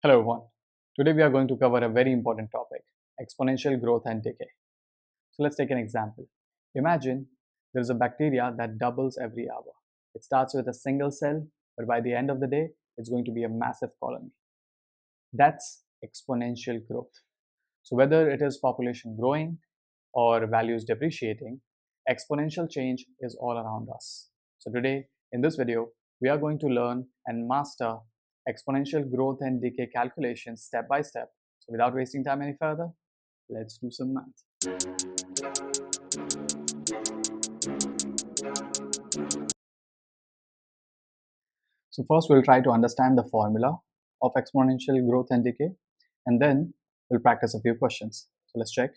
Hello everyone. Today we are going to cover a very important topic, exponential growth and decay. So let's take an example. Imagine there is a bacteria that doubles every hour. It starts with a single cell, but by the end of the day, it's going to be a massive colony. That's exponential growth. So whether it is population growing or values depreciating, exponential change is all around us. So today, in this video, we are going to learn and master exponential growth and decay calculations step by step. So without wasting time any further, let's do some math. So first we'll try to understand the formula of exponential growth and decay, and then we'll practice a few questions. So let's check.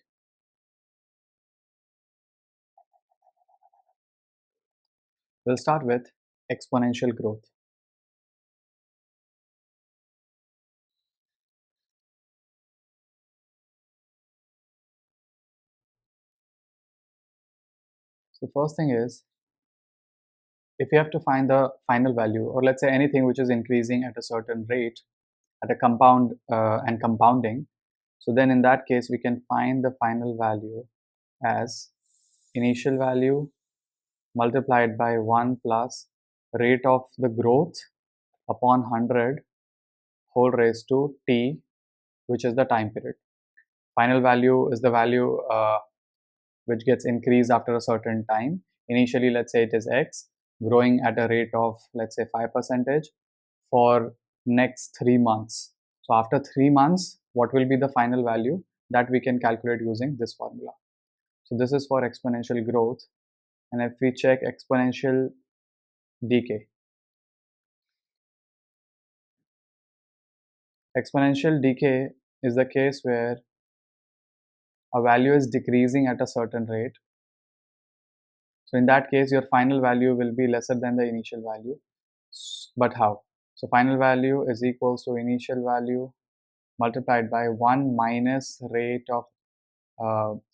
We'll start with exponential growth. So first thing is, if you have to find the final value, or let's say anything which is increasing at a certain rate at a compound and compounding, so then in that case we can find the final value as initial value multiplied by 1 plus rate of the growth upon 100 whole raised to t, which is the time period. Final value is the value which gets increased after a certain time. Initially, let's say it is x, growing at a rate of, let's say, 5% for next 3 months. So after 3 months, what will be the final value that we can calculate using this formula? So this is for exponential growth. And if we check exponential decay, exponential decay is the case where a value is decreasing at a certain rate. So in that case, your final value will be lesser than the initial value. But how? So final value is equals to initial value multiplied by 1 minus rate of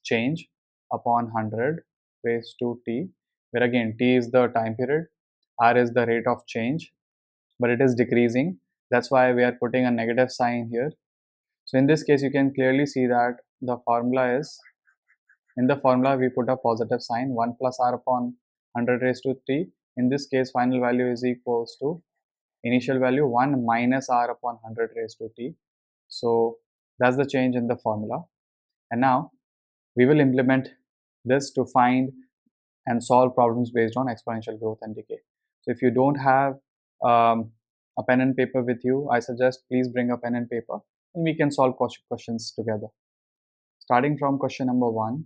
change upon 100 raised to t, where again t is the time period, r is the rate of change, but it is decreasing. That's why we are putting a negative sign here. So in this case, you can clearly see that the formula is, in the formula we put a positive sign, 1 plus r upon 100 raised to t. In this case, final value is equals to initial value 1 minus r upon 100 raised to t. So that's the change in the formula. And now we will implement this to find and solve problems based on exponential growth and decay. So if you don't have a pen and paper with you, I suggest please bring a pen and paper and we can solve questions together. Starting from question number 1.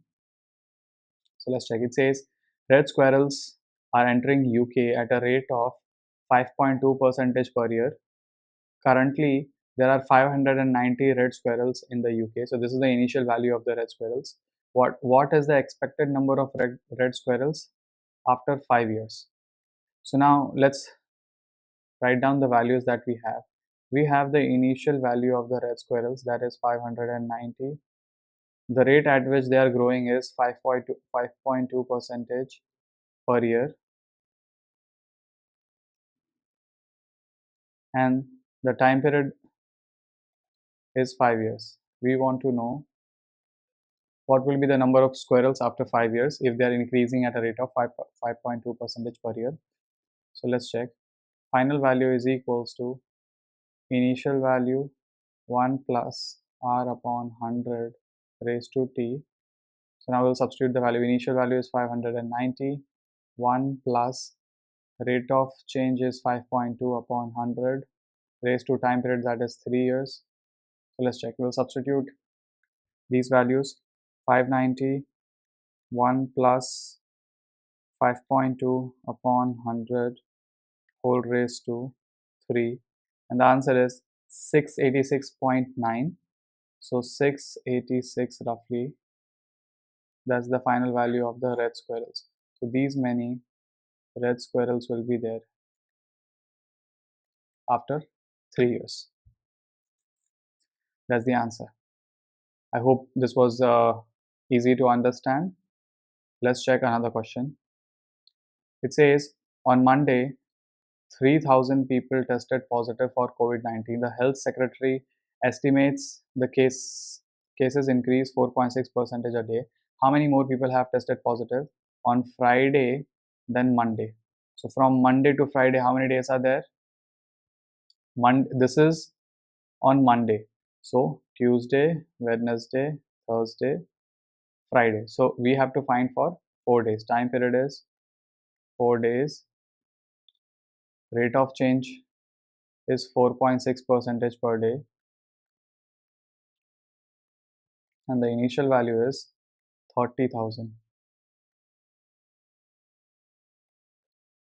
So let's check. It says red squirrels are entering UK at a rate of 5.2% per year. Currently, there are 590 red squirrels in the UK. So this is the initial value of the red squirrels. What is the expected number of red squirrels after 5 years? So now let's write down the values that we have. We have the initial value of the red squirrels, that is 590. The rate at which they are growing is 5.2 percentage per year, and the time period is 5 years. We want to know what will be the number of squirrels after 5 years if they are increasing at a rate of 5.2 percentage per year. So let's check. Final value is equals to initial value 1 plus r upon 100 raised to t. So now we'll substitute the value. Initial value is 590. 1 plus rate of change is 5.2 upon 100 raised to time period, that is 3 years. So let's check. We'll substitute these values. 590, 1 plus 5.2 upon 100 whole raised to 3, and the answer is 686.9. So 686 roughly, that's the final value of the red squirrels. So these many red squirrels will be there after 3 years. That's the answer. I hope this was easy to understand. Let's check another question. It says on Monday 3,000 people tested positive for COVID-19. The health secretary estimates the cases increase 4.6% a day. How many more people have tested positive on Friday than Monday? So from Monday to Friday, how many days are there? This is on Monday. So Tuesday, Wednesday, Thursday, Friday. So we have to find for 4 days. Time period is 4 days. Rate of change is 4.6% per day. And the initial value is 30,000.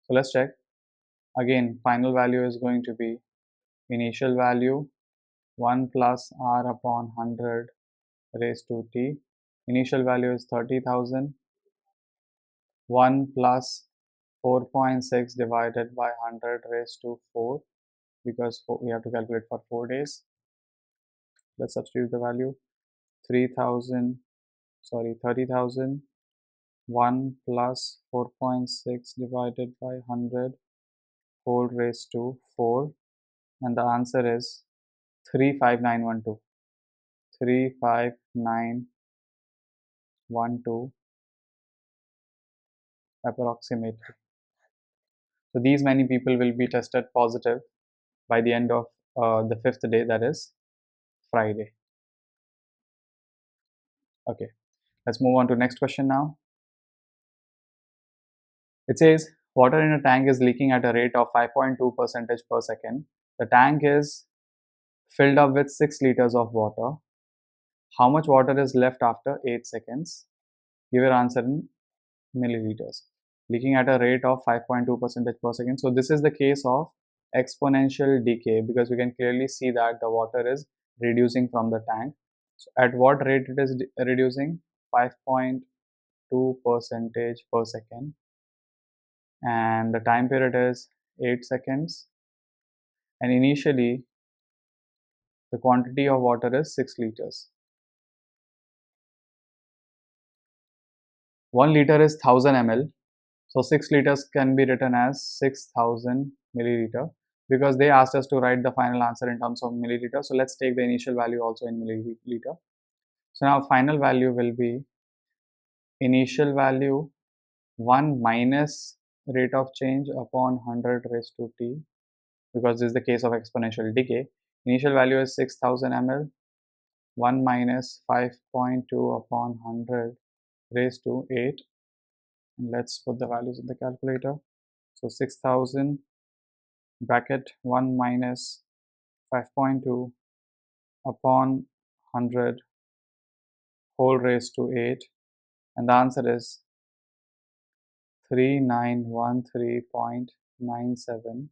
So let's check. Again, final value is going to be initial value 1 plus r upon 100 raised to t. Initial value is 30,000. 1 plus 4.6 divided by 100 raised to 4, because we have to calculate for 4 days. Let's substitute the value. 30,000. 1 plus 4.6 divided by 100 whole raised to 4, and the answer is 35912. 35912 approximately. So these many people will be tested positive by the end of the 5th day, that is Friday. Okay, let's move on to next question now. It says water in a tank is leaking at a rate of 5.2% per second. The tank is filled up with 6 liters of water. How much water is left after 8 seconds? Give your answer in milliliters. Leaking at a rate of 5.2% per second. So this is the case of exponential decay, because we can clearly see that the water is reducing from the tank. So at what rate it is reducing? 5.2% per second. And the time period is 8 seconds. And initially, the quantity of water is 6 liters. 1 liter is 1000 ml. So 6 liters can be written as 6000 milliliter, because they asked us to write the final answer in terms of milliliter. So let's take the initial value also in milliliter. So now final value will be initial value 1 minus rate of change upon 100 raised to t, because this is the case of exponential decay. Initial value is 6000 ml. 1 minus 5.2 upon 100 raised to 8. And let's put the values in the calculator. So 6000 bracket 1 minus 5.2 upon 100 whole raised to 8, and the answer is 3913.97.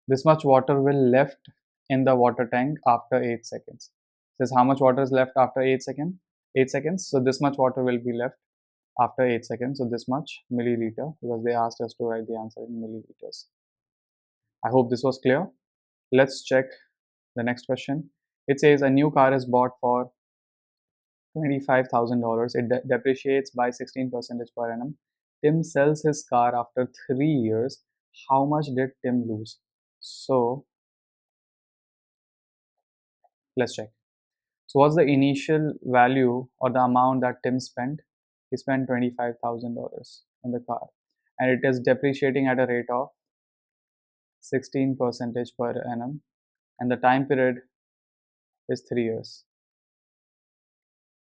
This much water will left in the water tank after 8 seconds. It says how much water is left after 8 seconds. 8 seconds. So this much water will be left after 8 seconds. So this much milliliter, because they asked us to write the answer in milliliters. I hope this was clear. Let's check the next question. It says a new car is bought for $25,000. It depreciates by 16% per annum. Tim sells his car after 3 years. How much did Tim lose? So let's check. So what's the initial value or the amount that Tim spent? He spent $25,000 in the car, and it is depreciating at a rate of 16% per annum, and the time period is 3 years.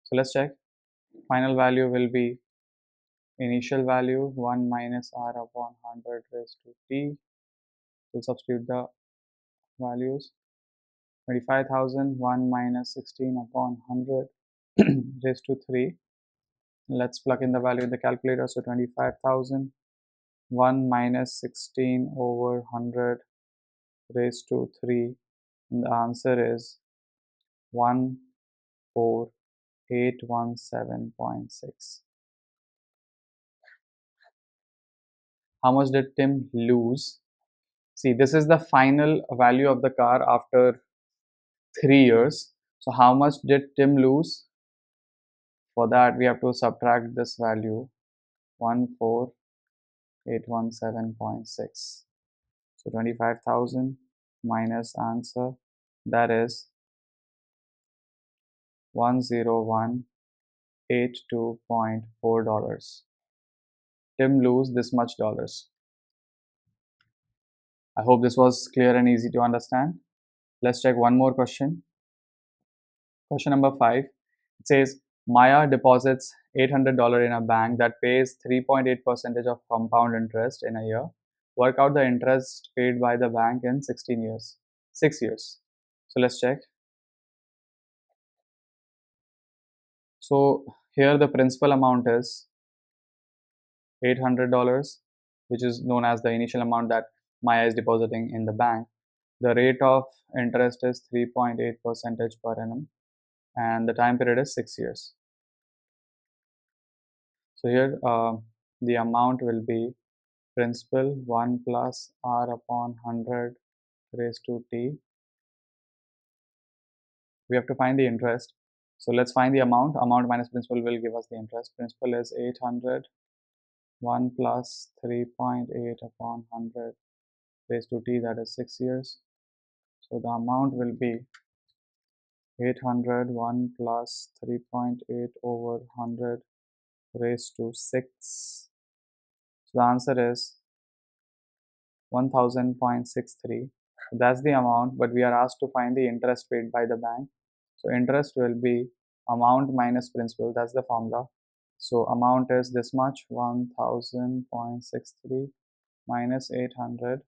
So let's check. Final value will be initial value 1 minus r upon 100 raised to t. We'll substitute the values. 25,000, 1 minus 16 upon 100 raised to 3. Let's plug in the value in the calculator. So 25,000, 1 minus 16 over 100 raised to 3. And the answer is 14817.6. How much did Tim lose? See, this is the final value of the car after 3 years. So how much did Tim lose? For that, we have to subtract this value 14817.6. So 25,000 minus answer, that is 10182.4 dollars. Tim lose this much dollars. I hope this was clear and easy to understand. Let's check one more question. Question number 5. It says Maya deposits $800 in a bank that pays 3.8% of compound interest in a year. Work out the interest paid by the bank in 16 years. 6 years. So let's check. So here the principal amount is $800, which is known as the initial amount that Maya is depositing in the bank. The rate of interest is 3.8% per annum, and the time period is 6 years. So here the amount will be principal 1 plus r upon 100 raised to t. We have to find the interest. So let's find the amount. Amount minus principal will give us the interest. Principal is 800. 1 plus 3.8 upon 100 raised to t, that is 6 years. So the amount will be 800 1 plus 3.8 over 100 raised to 6. So the answer is 1000.63. That's the amount, but we are asked to find the interest paid by the bank. So interest will be amount minus principal. That's the formula. So amount is this much, 1000.63 minus 800.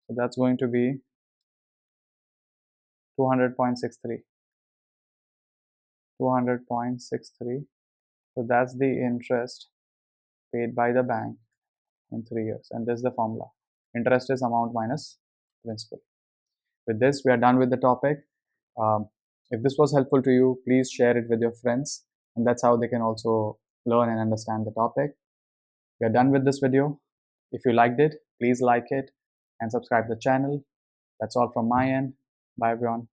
So that's going to be 200.63. 200.63. So that's the interest paid by the bank in 3 years. And this is the formula. Interest is amount minus principal. With this, we are done with the topic. If this was helpful to you, please share it with your friends, and that's how they can also learn and understand the topic. We are done with this video. If you liked it, please like it and subscribe to the channel. That's all from my end. Bye everyone.